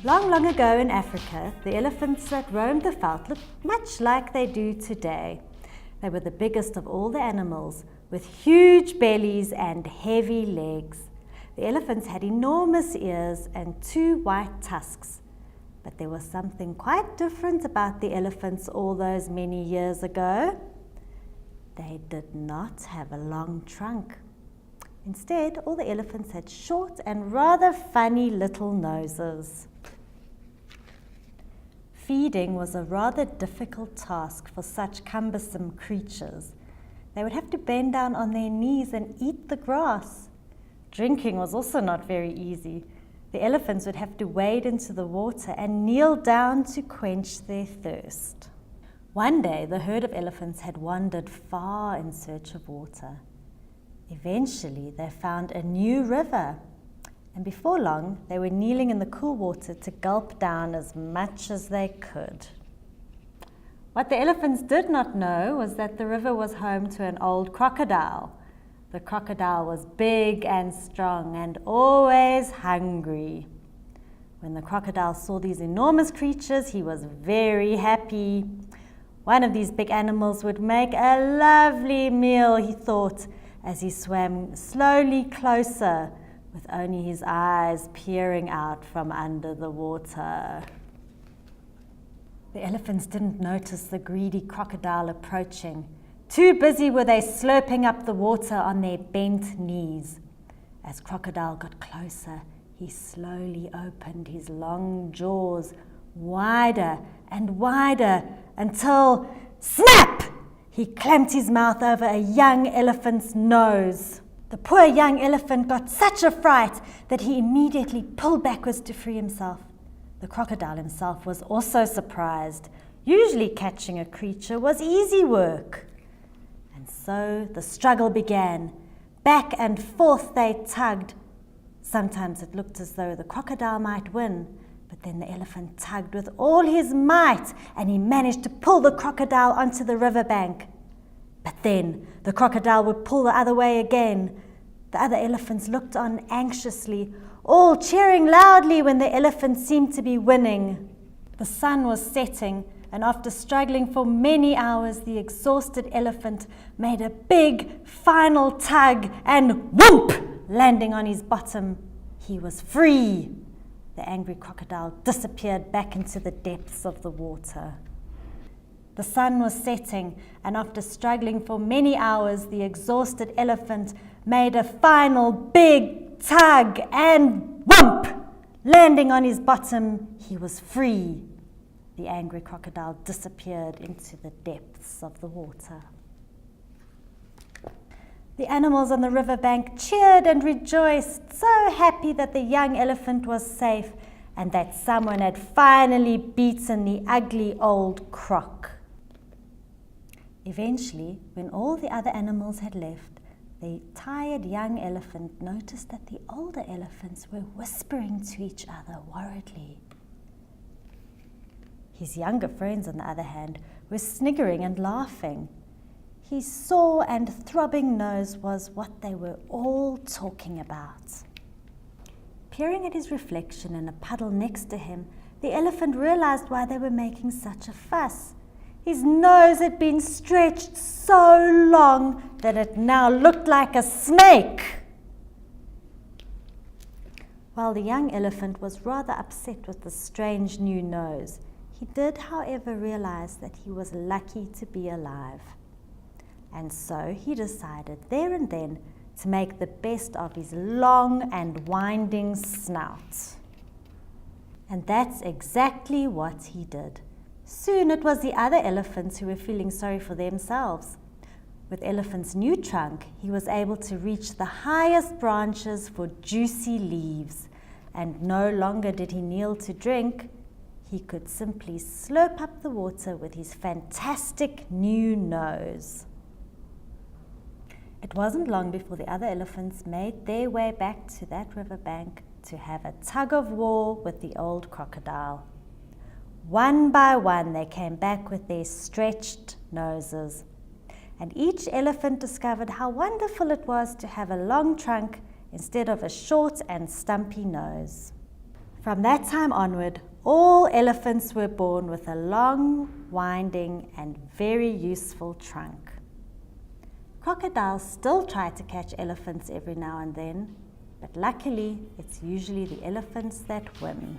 Long, long ago in Africa, the elephants that roamed the veldt looked much like they do today. They were the biggest of all the animals, with huge bellies and heavy legs. The elephants had enormous ears and 2 white tusks. But there was something quite different about the elephants all those many years ago. They did not have a long trunk. Instead, all the elephants had short and rather funny little noses. Feeding was a rather difficult task for such cumbersome creatures. They would have to bend down on their knees and eat the grass. Drinking was also not very easy. The elephants would have to wade into the water and kneel down to quench their thirst. One day, the herd of elephants had wandered far in search of water. Eventually, they found a new river, and before long, they were kneeling in the cool water to gulp down as much as they could. What the elephants did not know was that the river was home to an old crocodile. The crocodile was big and strong and always hungry. When the crocodile saw these enormous creatures, he was very happy. One of these big animals would make a lovely meal, he thought, as he swam slowly closer, with only his eyes peering out from under the water. The elephants didn't notice the greedy crocodile approaching. Too busy were they slurping up the water on their bent knees. As Crocodile got closer, he slowly opened his long jaws wider and wider until, snap! He clamped his mouth over a young elephant's nose. The poor young elephant got such a fright that he immediately pulled backwards to free himself. The crocodile himself was also surprised. Usually catching a creature was easy work. And so the struggle began. Back and forth they tugged. Sometimes it looked as though the crocodile might win, but then the elephant tugged with all his might, and he managed to pull the crocodile onto the riverbank. But then the crocodile would pull the other way again. The other elephants looked on anxiously, all cheering loudly when the elephant seemed to be winning. The sun was setting, and after struggling for many hours, the exhausted elephant made a big final tug and whoomp! Landing on his bottom, he was free. The angry crocodile disappeared back into the depths of the water. The sun was setting, and after struggling for many hours, the exhausted elephant made a final big tug and whoomp! Landing on his bottom, he was free. The angry crocodile disappeared into the depths of the water. The animals on the riverbank cheered and rejoiced, so happy that the young elephant was safe and that someone had finally beaten the ugly old croc. Eventually, when all the other animals had left, the tired young elephant noticed that the older elephants were whispering to each other worriedly. His younger friends, on the other hand, were sniggering and laughing. His sore and throbbing nose was what they were all talking about. Peering at his reflection in a puddle next to him, the elephant realized why they were making such a fuss. His nose had been stretched so long that it now looked like a snake. While the young elephant was rather upset with the strange new nose, he did, however, realize that he was lucky to be alive. And so he decided there and then to make the best of his long and winding snout. And that's exactly what he did. Soon it was the other elephants who were feeling sorry for themselves. With Elephant's new trunk, he was able to reach the highest branches for juicy leaves, and no longer did he kneel to drink. He could simply slurp up the water with his fantastic new nose. It wasn't long before the other elephants made their way back to that riverbank to have a tug of war with the old crocodile. One by one, they came back with their stretched noses, and each elephant discovered how wonderful it was to have a long trunk instead of a short and stumpy nose. From that time onward, all elephants were born with a long, winding, and very useful trunk. Crocodiles still try to catch elephants every now and then, but luckily it's usually the elephants that win.